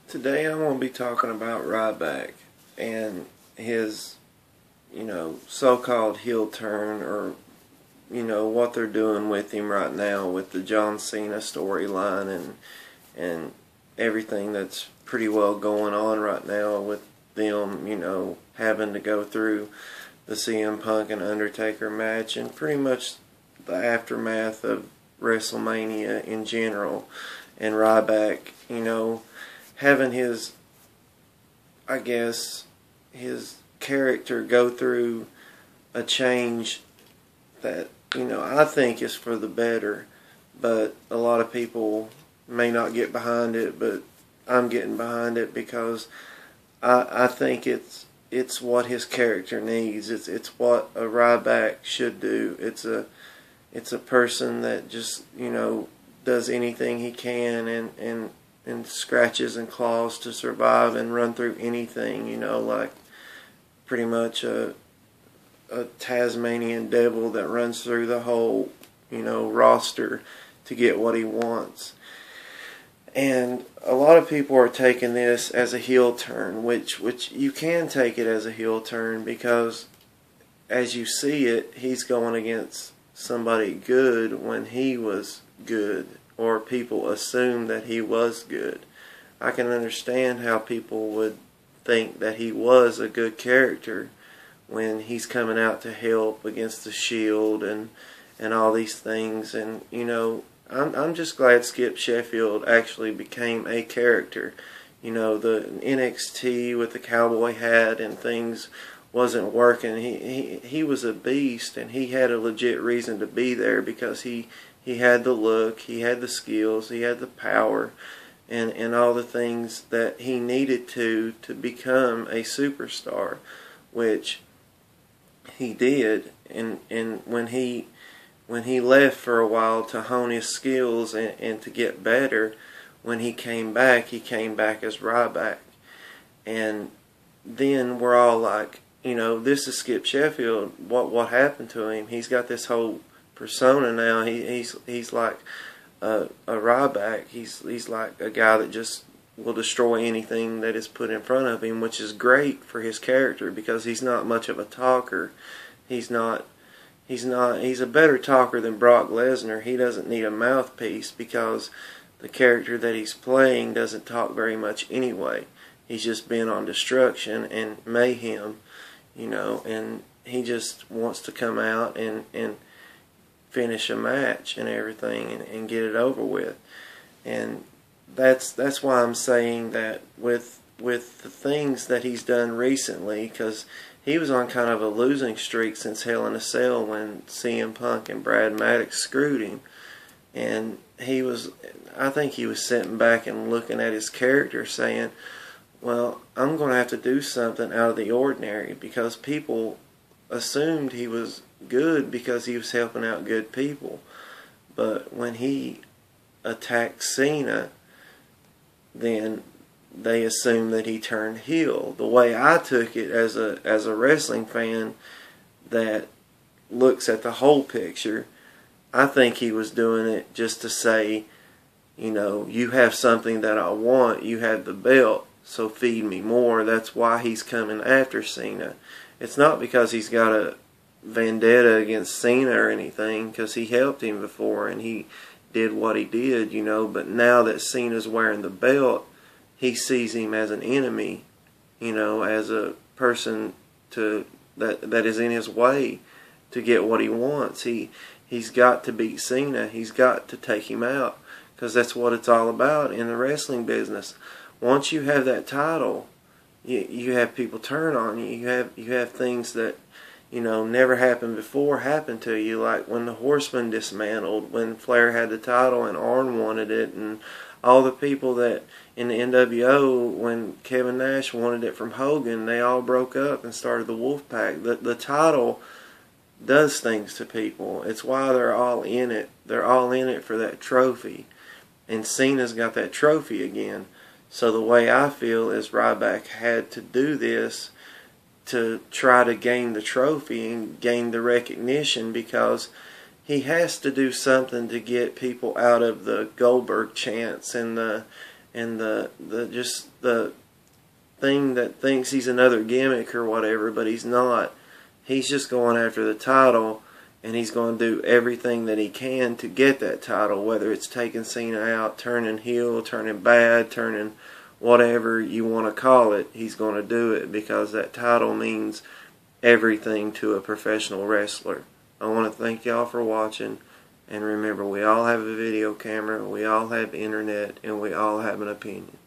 Today I'm going to be talking about Ryback and his, so-called heel turn, or, what they're doing with him right now with the John Cena storyline and everything that's pretty well going on right now with them, having to go through the CM Punk and Undertaker match and pretty much the aftermath of WrestleMania in general. And Ryback, having his character go through a change that, I think is for the better, but a lot of people may not get behind it, but I'm getting behind it because I think it's what his character needs. It's what a Ryback should do. It's a person that just, does anything he can and scratches and claws to survive and run through anything, like pretty much a Tasmanian devil that runs through the whole, roster to get what he wants. And a lot of people are taking this as a heel turn, which you can take it as a heel turn because as you see it, he's going against somebody good when he was good, or people assume that he was good. I can understand how people would think that he was a good character when he's coming out to help against the Shield and all these things. And I'm just glad Skip Sheffield actually became a character. The NXT with the cowboy hat and things wasn't working. He was a beast, and he had a legit reason to be there because he had the look, he had the skills, he had the power, and all the things that he needed to become a superstar, which he did. And when he left for a while to hone his skills and to get better, when he came back as Ryback. And then we're all like, this is Skip Sheffield. What happened to him? He's got this whole persona now. He's like a Ryback. He's like a guy that just will destroy anything that is put in front of him, which is great for his character because he's not much of a talker. He's a better talker than Brock Lesnar. He doesn't need a mouthpiece because the character that he's playing doesn't talk very much anyway. He's just been on destruction and mayhem, and he just wants to come out and finish a match and everything and get it over with. And that's why I'm saying that with the things that he's done recently, because he was on kind of a losing streak since Hell in a Cell when CM Punk and Brad Maddox screwed him. And I think he was sitting back and looking at his character saying, well, I'm going to have to do something out of the ordinary, because people assumed he was good because he was helping out good people. But when he attacked Cena, then they assumed that he turned heel. The way I took it as a wrestling fan that looks at the whole picture, I think he was doing it just to say, you have something that I want, you have the belt, so feed me more. That's why he's coming after Cena. It's not because he's got a vendetta against Cena or anything, because he helped him before and he did what he did, but now that Cena's wearing the belt, he sees him as an enemy, as a person that is in his way to get what he wants. He's got to beat Cena. He's got to take him out, because that's what it's all about in the wrestling business. Once you have that title, you have people turn on you. You have things that never happened before happen to you, like when the Horsemen dismantled, when Flair had the title and Arn wanted it, and all the people that in the NWO, when Kevin Nash wanted it from Hogan, they all broke up and started the Wolfpack. The title does things to people. It's why they're all in it. They're all in it for that trophy. And Cena's got that trophy again. So the way I feel is Ryback had to do this to try to gain the trophy and gain the recognition, because he has to do something to get people out of the Goldberg chants and and the thing that thinks he's another gimmick or whatever, but he's not. He's just going after the title, and he's going to do everything that he can to get that title, whether it's taking Cena out, turning heel, turning bad, turning whatever you want to call it. He's going to do it because that title means everything to a professional wrestler. I want to thank y'all for watching, and remember, we all have a video camera, we all have internet, and we all have an opinion.